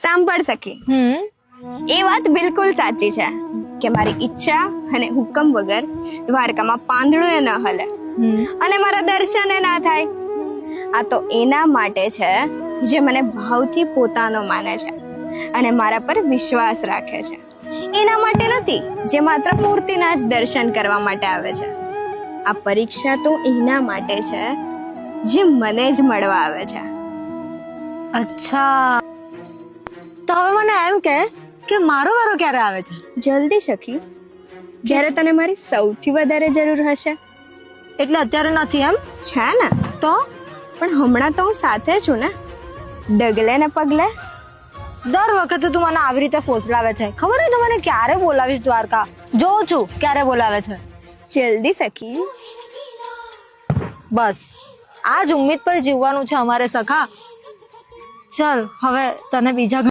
સાંભળ સખી, એ વાત બિલકુલ સાચી છે કે મારી ઈચ્છા અને હુકમ વગર દ્વારકામાં પાંદડું ન હલે અને મારા દર્શન ના થાય. આ તો એના માટે છે જે મને ભાવથી પોતાનો માને છે અને મારા પર વિશ્વાસ રાખે છે. એના માટે નથી જે માત્ર મૂર્તિના જ દર્શન કરવા માટે આવે છે. આ પરીક્ષા તો એના માટે છે જે મને જ મળવા આવે છે. અચ્છા, તો હવે મને એમ કે મારો વારો ક્યારે આવે છે? જલ્દી સખી, જ્યારે તને મારી સૌથી વધારે જરૂર હશે. એટલે અત્યારે નથી એમ? છે ને, તો પણ હમણાં તો હું સાથે છું ને, ડગલે ને પગલે. દર વખતે તું મને આવી રીતે ફોસલાવે છે. ખબર નહીં તું મને ક્યારે બોલાવીશ દ્વારકા? જોઉં છું ક્યારે બોલાવે છે. જલ્દી સખી. બસ આ જ ઉમ્મીદ પર જીવવાનું છે અમારે સખા. ચલ હવે તને બીજા